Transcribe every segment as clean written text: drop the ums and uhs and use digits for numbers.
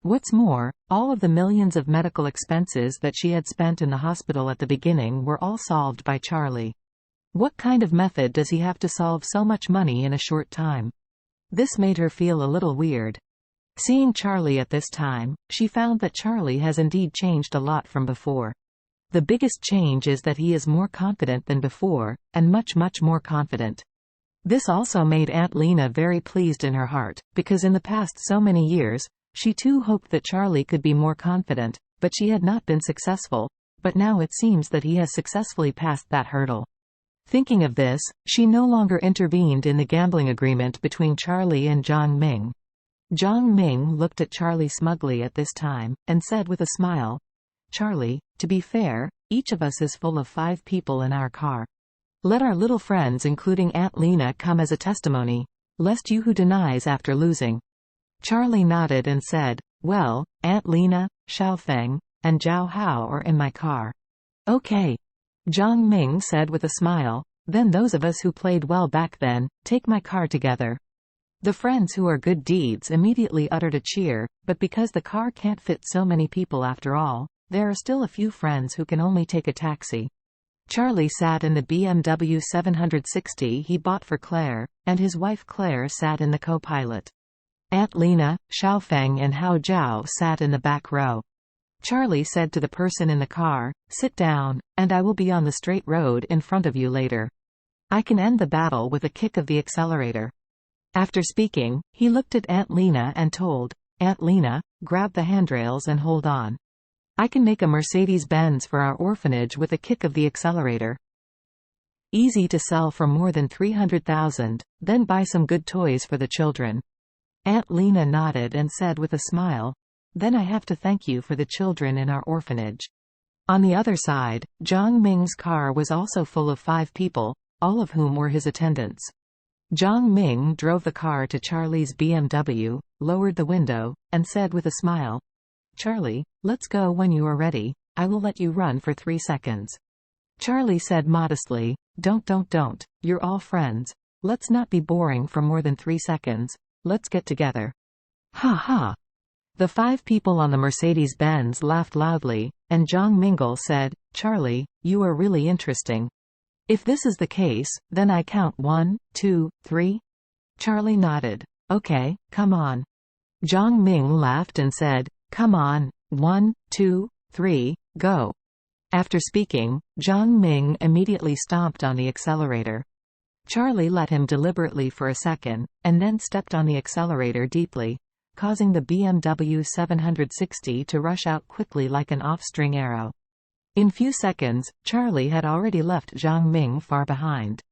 What's more, all of the millions of medical expenses that she had spent in the hospital at the beginning were all solved by Charlie. What kind of method does he have to solve so much money in a short time? This made her feel a little weird. Seeing Charlie at this time, she found that Charlie has indeed changed a lot from before. The biggest change is that he is more confident than before, and much more confident. This also made Aunt Lena very pleased in her heart, because in the past so many years, she too hoped that Charlie could be more confident, but she had not been successful, but now it seems that he has successfully passed that hurdle. Thinking of this, she no longer intervened in the gambling agreement between Charlie and Zhang Ming. Zhang Ming looked at Charlie smugly at this time, and said with a smile, "Charlie, to be fair, each of us is full of 5 people in our car. Let our little friends including Aunt Lena come as a testimony, lest you who denies after losing." Charlie nodded and said, "Well, Aunt Lena, Xiaofeng, and Zhao Hao are in my car." "Okay." Zhang Ming said with a smile, "Then those of us who played well back then, take my car together." The friends who are good deeds immediately uttered a cheer, but because the car can't fit so many people after all, there are still a few friends who can only take a taxi. Charlie sat in the BMW 760 he bought for Claire, and his wife Claire sat in the co-pilot. Aunt Lena, Xiaofeng and Hao Zhao sat in the back row. Charlie said to the person in the car, "Sit down, and I will be on the straight road in front of you later. I can end the battle with a kick of the accelerator." After speaking, he looked at Aunt Lena and told, "Aunt Lena, grab the handrails and hold on. I can make a Mercedes-Benz for our orphanage with a kick of the accelerator. Easy to sell for more than 300,000, then buy some good toys for the children." Aunt Lena nodded and said with a smile, "Then I have to thank you for the children in our orphanage." On the other side, Zhang Ming's car was also full of 5 people, all of whom were his attendants. Zhang Ming drove the car to Charlie's BMW, lowered the window, and said with a smile, "Charlie, let's go when you are ready, I will let you run for 3 seconds." Charlie said modestly, Don't, you're all friends. Let's not be boring for more than 3 seconds. Let's get together." "Ha ha." The 5 people on the Mercedes-Benz laughed loudly, and Zhang Mingle said, "Charlie, you are really interesting. If this is the case, then I count 1, 2, 3. Charlie nodded. "Okay, come on." Zhang Ming laughed and said, "Come on, 1, 2, 3, go." After speaking, Zhang Ming immediately stomped on the accelerator. Charlie let him deliberately for a second, and then stepped on the accelerator deeply, causing the BMW 760 to rush out quickly like an off-string arrow. In few seconds, Charlie had already left Zhang Ming far behind.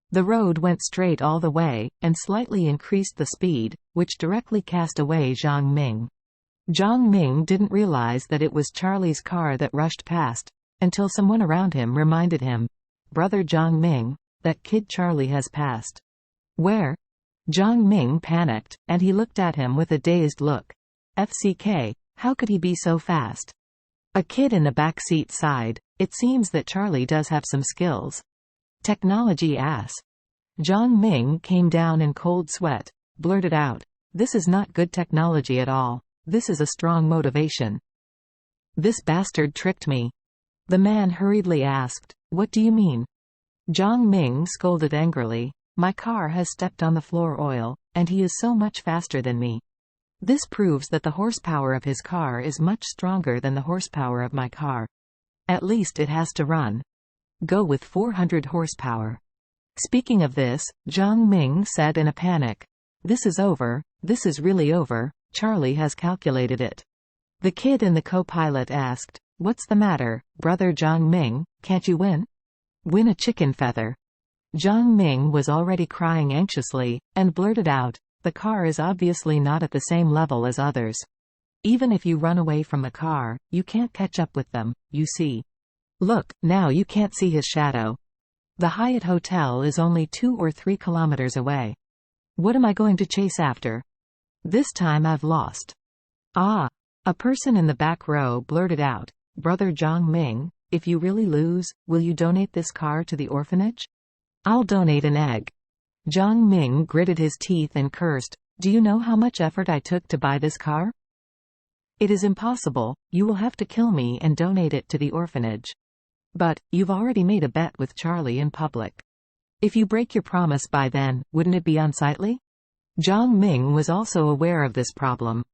The road went straight all the way, and slightly increased the speed, which directly cast away Zhang Ming. Zhang Ming didn't realize that it was Charlie's car that rushed past, until someone around him reminded him, "Brother Zhang Ming, that kid Charlie has passed." "Where?" Zhang Ming panicked, and he looked at him with a dazed look. "FCK, how could he be so fast?" A kid in the back seat sighed. "It seems that Charlie does have some skills. Technology ass." Zhang Ming came down in cold sweat, blurted out, "This is not good technology at all. This is a strong motivation. This bastard tricked me." The man hurriedly asked, "What do you mean?" Zhang Ming scolded angrily, "My car has stepped on the floor oil, and he is so much faster than me. This proves that the horsepower of his car is much stronger than the horsepower of my car. At least it has to run. Go with 400 horsepower." Speaking of this, Zhang Ming said in a panic, "This is over, this is really over, Charlie has calculated it." The kid in the co-pilot asked, "What's the matter, brother Zhang Ming, can't you win? Win a chicken feather." Zhang Ming was already crying anxiously, and blurted out, "The car is obviously not at the same level as others. Even if you run away from the car, you can't catch up with them, you see. Look, now you can't see his shadow. The Hyatt Hotel is only 2 or 3 kilometers away. What am I going to chase after? This time I've lost." "Ah." A person in the back row blurted out, "Brother Zhang Ming, if you really lose, will you donate this car to the orphanage?" "I'll donate an egg." Zhang Ming gritted his teeth and cursed, "Do you know how much effort I took to buy this car? It is impossible, you will have to kill me and donate it to the orphanage. But, you've already made a bet with Charlie in public. If you break your promise by then, wouldn't it be unsightly? Zhang Ming was also aware of this problem.